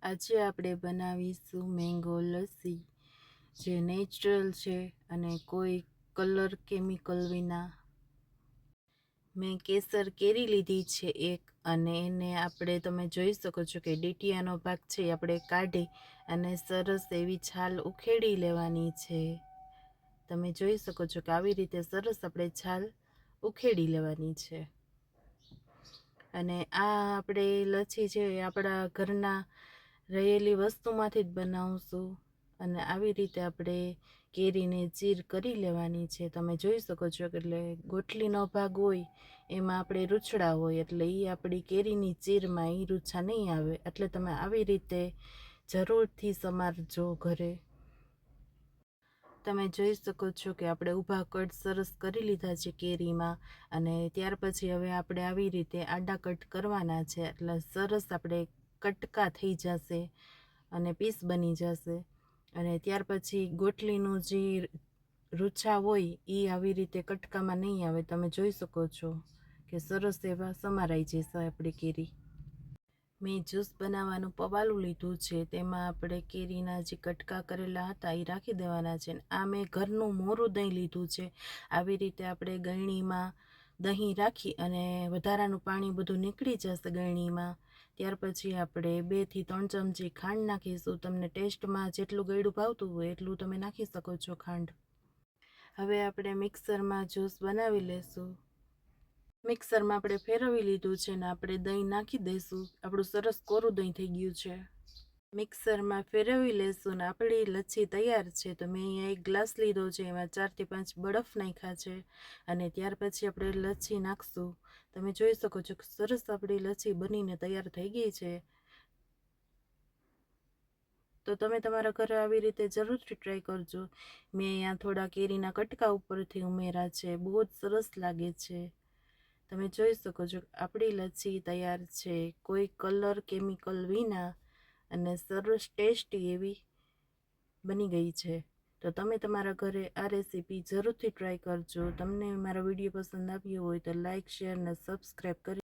આજે આપણે બનાવીશું મેંગો લસ્સી, જે નેચરલ છે અને કોઈ કલર કેમિકલ વિના. મેં કેસર કેરી લીધી છે એક, અને એને આપણે તમે જોઈ શકો છો કે ડીટીયાનો ભાગ છે આપણે કાઢી અને સરસ એવી છાલ ઉખેડી લેવાની છે. તમે જોઈ શકો છો કે આવી રીતે સરસ આપણે છાલ ઉખેડી લેવાની છે. અને આ આપણે લચ્છી છે આપણા ઘરના રહેલી વસ્તુમાંથી જ બનાવશું. અને આવી રીતે આપણે કેરીને ચીર કરી લેવાની છે. તમે જોઈ શકો છો કે એટલે ગોટલીનો ભાગ હોય એમાં આપણે રૂછડા હોય, એટલે એ આપણી કેરીની ચીરમાં એ રૂછા નહીં આવે. એટલે તમે આવી રીતે જરૂરથી સમારજો ઘરે. તમે જોઈ શકો છો કે આપણે ઊભા કટ સરસ કરી લીધા છે કેરીમાં, અને ત્યાર પછી હવે આપણે આવી રીતે આડા કટ કરવાના છે. એટલે સરસ આપણે કટકા થઈ જશે અને પીસ બની જશે. અને ત્યાર પછી ગોટલીનું જે રૂછા હોય એ આવી રીતે કટકામાં નહીં આવે. તમે જોઈ શકો છો કે સરસ એવા સમારાઈ જશે આપણી કેરી. મેં જ્યુસ બનાવવાનું પવાલું લીધું છે, તેમાં આપણે કેરીના જે કટકા કરેલા હતા એ રાખી દેવાના છે. આ મેં ઘરનું મોરું દહીં લીધું છે. આવી રીતે આપણે ગળણીમાં દહીં રાખી અને વધારાનું પાણી બધું નીકળી જશે ગળણીમાં. ત્યાર પછી આપણે 2 થી 3 ચમચી ખાંડ નાખીશું. તમને ટેસ્ટમાં જેટલું ગળ્યું ભાવતું હોય એટલું તમે નાખી શકો છો ખાંડ. હવે આપણે મિક્સરમાં જ્યુસ બનાવી લેશું. મિક્સરમાં આપણે ફેરવી લીધું છે ને આપણે દહીં નાખી દઈશું. આપણું સરસ કોરું દહીં થઈ ગયું છે. મિક્સરમાં ફેરવી લેશું ને આપણી લચ્છી તૈયાર છે. તો મેં અહીંયા એક ગ્લાસ લીધો છે, એમાં 4 થી 5 બરફ નાખ્યા છે. અને ત્યાર પછી આપણે લચ્છી નાખશું. તમે જોઈ શકો છો કે સરસ આપણી લચ્છી બનીને તૈયાર થઈ ગઈ છે. તો તમે તમારા ઘરે આવી રીતે જરૂરથી ટ્રાય કરજો. મેં અહીંયા થોડા કેરીના કટકા ઉપરથી ઉમેર્યા છે. બહુ જ સરસ લાગે છે. તમે જોઈ શકો છો આપણી લચ્છી તૈયાર છે, કોઈ કલર કેમિકલ વિના, અને સરસ ટેસ્ટી એવી બની ગઈ છે. તો તમે તમારા ઘરે આ રેસીપી જરૂરથી ટ્રાય કરજો. તમને મારો વિડીયો પસંદ આવ્યો હોય તો લાઇક, શેર અને સબસ્ક્રાઈબ કરી